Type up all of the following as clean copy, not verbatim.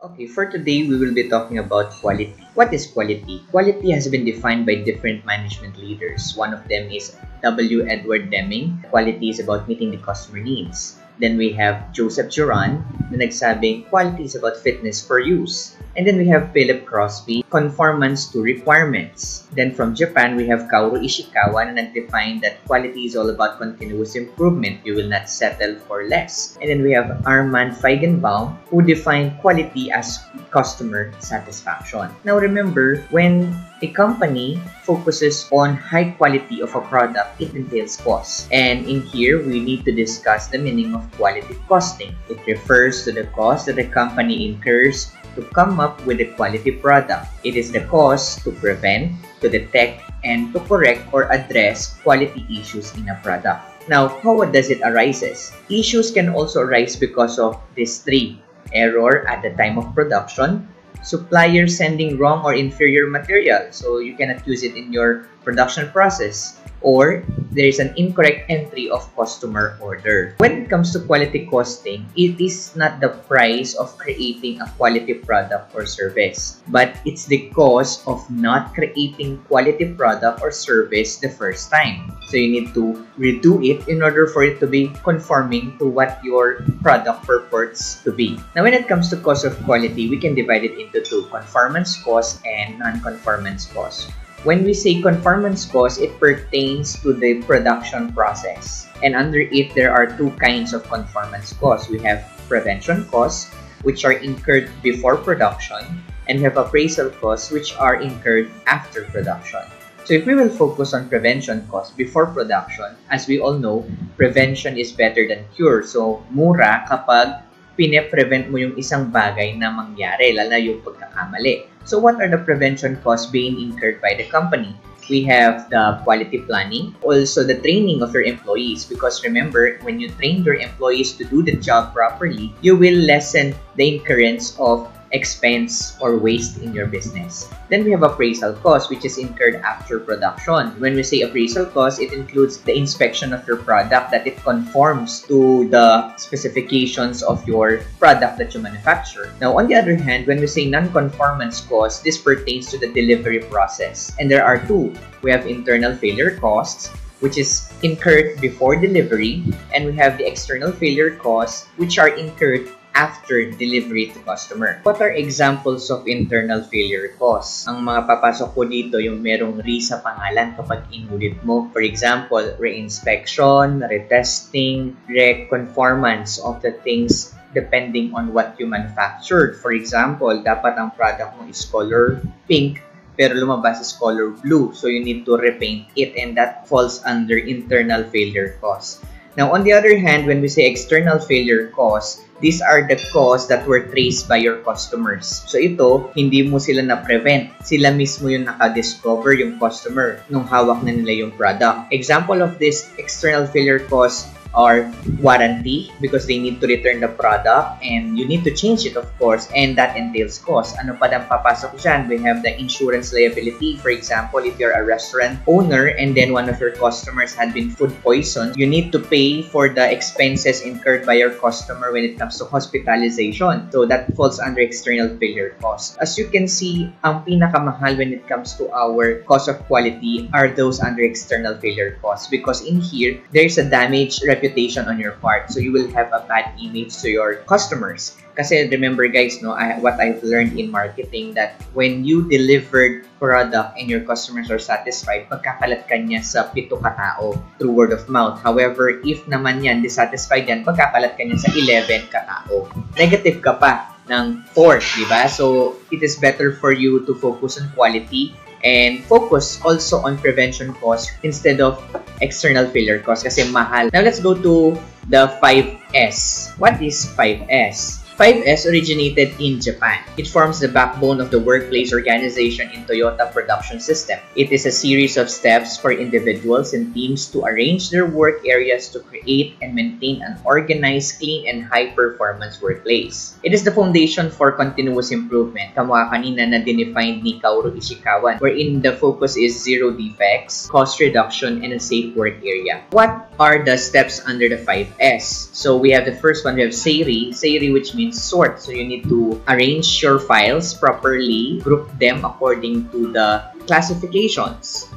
Okay, for today, we will be talking about quality. What is quality? Quality has been defined by different management leaders. One of them is W. Edward Deming. Quality is about meeting the customer needs. Then we have Joseph Juran na nagsabing quality is about fitness for use. And then we have Philip Crosby, conformance to requirements. Then from Japan, we have Kaoru Ishikawa na nag-define that quality is all about continuous improvement. You will not settle for less. And then we have Armand Feigenbaum, who defined quality as customer satisfaction. Now remember, when a company focuses on high quality of a product, it entails cost. And in here, we need to discuss the meaning of quality costing. It refers to the cost that a company incurs to come up with a quality product. It is the cost to prevent, to detect, and to correct or address quality issues in a product. Now, how does it arises? Issues can also arise because of these three: error at the time of production, supplier sending wrong or inferior material, so you cannot use it in your production process, or there is an incorrect entry of customer order. When it comes to quality costing, it is not the price of creating a quality product or service, but it's the cost of not creating quality product or service the first time. So you need to redo it in order for it to be conforming to what your product purports to be. Now, when it comes to cost of quality, we can divide it into two: conformance cost and non-conformance cost. When we say conformance cost, it pertains to the production process. And under it, there are two kinds of conformance costs. We have prevention costs, which are incurred before production, and we have appraisal costs, which are incurred after production. So if we will focus on prevention costs before production, as we all know, prevention is better than cure. So mura kapag pine-prevent mo yung isang bagay na mangyari, lalo na yung pagkakamali. So what are the prevention costs being incurred by the company? We have the quality planning, also the training of your employees, because remember, when you train your employees to do the job properly, you will lessen the incurrence of expense or waste in your business. Then we have appraisal cost, which is incurred after production. When we say appraisal cost, it includes the inspection of your product, that it conforms to the specifications of your product that you manufacture. Now, on the other hand, when we say non-conformance cost, this pertains to the delivery process. And there are two. We have internal failure costs, which is incurred before delivery, and we have the external failure costs, which are incurred after delivery to customer. What are examples of internal failure costs? Ang mga papasok ko dito yung merong re sa pangalan kapag inulit mo. For example, re-inspection, retesting, re-conformance of the things depending on what you manufactured. For example, dapat ang product mo is color pink, pero lumabas is color blue. So you need to repaint it, and that falls under internal failure costs. Now, on the other hand, when we say external failure costs, these are the costs that were traced by your customers. So ito, hindi mo sila na-prevent. Sila mismo yung naka-discover, yung customer, nung hawak na nila yung product. Example of this external failure costs are warranty, because they need to return the product and you need to change it, of course, and that entails cost. Ano pa dang papasok dyan? We have the insurance liability. For example, if you're a restaurant owner and then one of your customers had been food poisoned, you need to pay for the expenses incurred by your customer when it comes to hospitalization. So that falls under external failure cost. As you can see, ang pinakamahal when it comes to our cost of quality are those under external failure costs, because in here, there's a damaged reputation on your part. So you will have a bad image to your customers. Kasi remember guys, no, what I've learned in marketing, that when you delivered product and your customers are satisfied, pagkakalat ka niya sa 7 katao through word of mouth. However, if naman yan, dissatisfied yan, pagkakalat ka niya sa 11 katao. Negative ka pa ng 4, di ba? So it is better for you to focus on quality and focus also on prevention costs instead of external failure costs, kasi mahal. Now, let's go to the 5S. What is 5S? 5S originated in Japan. It forms the backbone of the workplace organization in Toyota production system. It is a series of steps for individuals and teams to arrange their work areas to create and maintain an organized, clean, and high-performance workplace. It is the foundation for continuous improvement. Kamukha kanina na dinefine ni Kaoru Ishikawa, wherein the focus is zero defects, cost reduction, and a safe work area. What are the steps under the 5S? So we have the first one, we have Seiri, which means sort. So you need to arrange your files properly, group them according to the classifications.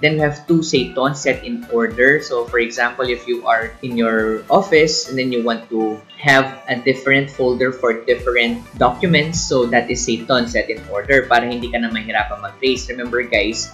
Then we have 2, say tons, set in order. So for example, if you are in your office and then you want to have a different folder for different documents, so that is say tons, set in order para hindi ka na mahirapan mag-trace. Remember guys,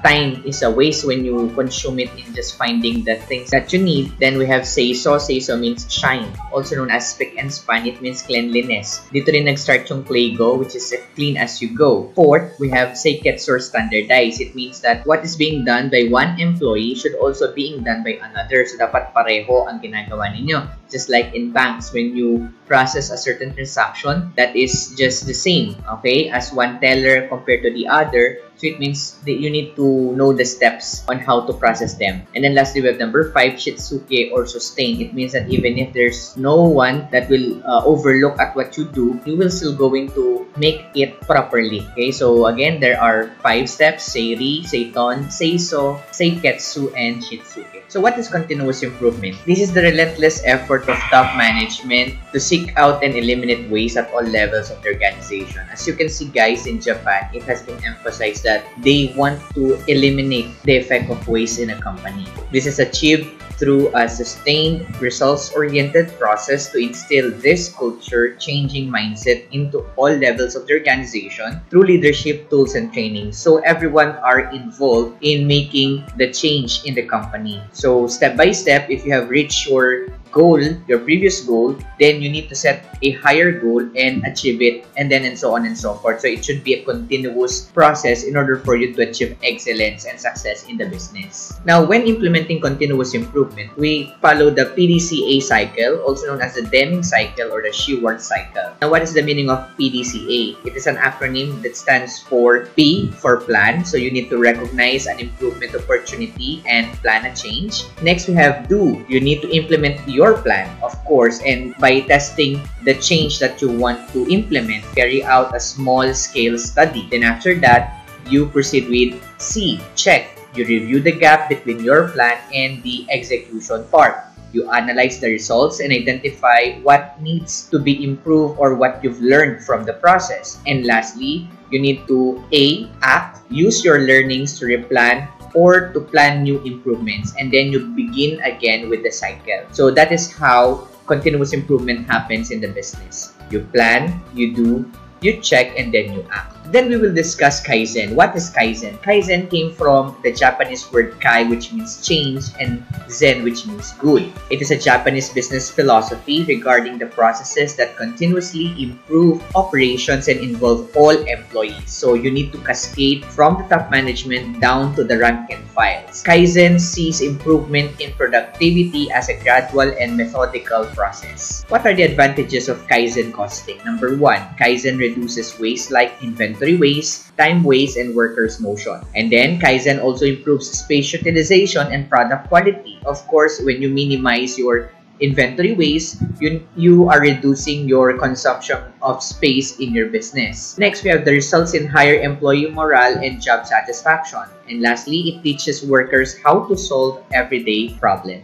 time is a waste when you consume it in just finding the things that you need. Then we have Seiso. Seiso means shine, also known as spick and span. It means cleanliness. Dito rin nag-start yung Playgo, which is clean as you go. Fourth, we have Seiketsu or standardize. It means that what is being done by one employee should also being done by another. So dapat pareho ang ginagawa ninyo. Just like in banks, when you process a certain transaction, that is just the same, okay, as one teller compared to the other. So it means that you need to know the steps on how to process them. And then lastly, we have number 5, Shitsuke or sustain. It means that even if there's no one that will overlook at what you do, you will still going to make it properly. Okay, so again, there are 5 steps: Seiri, Seiton, Seiso, Seiketsu, and Shitsuke. So what is continuous improvement? This is the relentless effort of top management to seek out and eliminate waste at all levels of the organization. As you can see guys, in Japan, it has been emphasized that they want to eliminate the effect of waste in a company. This is achieved through a sustained, results-oriented process to instill this culture-changing mindset into all levels of the organization through leadership, tools, and training. So everyone are involved in making the change in the company. So step by step, if you have reached your goal, your previous goal, then you need to set a higher goal and achieve it, and then and so on and so forth. So it should be a continuous process in order for you to achieve excellence and success in the business. Now, when implementing continuous improvement, we follow the PDCA cycle, also known as the Deming cycle or the Sheward cycle. Now, what is the meaning of PDCA? It is an acronym that stands for P for plan. So you need to recognize an improvement opportunity and plan a change. Next, we have do. You need to implement your plan, of course, and by testing the change that you want to implement, carry out a small-scale study. Then after that, you proceed with C, check. You review the gap between your plan and the execution part. You analyze the results and identify what needs to be improved or what you've learned from the process. And lastly, you need to A, act, use your learnings to replan or to plan new improvements, and then you begin again with the cycle. So that is how continuous improvement happens in the business. You plan, you do, you check, and then you act. Then we will discuss Kaizen. What is Kaizen? Kaizen came from the Japanese word Kai, which means change, and Zen, which means good. It is a Japanese business philosophy regarding the processes that continuously improve operations and involve all employees. So you need to cascade from the top management down to the rank and files. Kaizen sees improvement in productivity as a gradual and methodical process. What are the advantages of Kaizen costing? Number 1, Kaizen reduces waste like inventory waste, time waste, and workers' motion. And then, Kaizen also improves space utilization and product quality. Of course, when you minimize your inventory waste, you are reducing your consumption of space in your business. Next, we have the results in higher employee morale and job satisfaction. And lastly, it teaches workers how to solve everyday problems.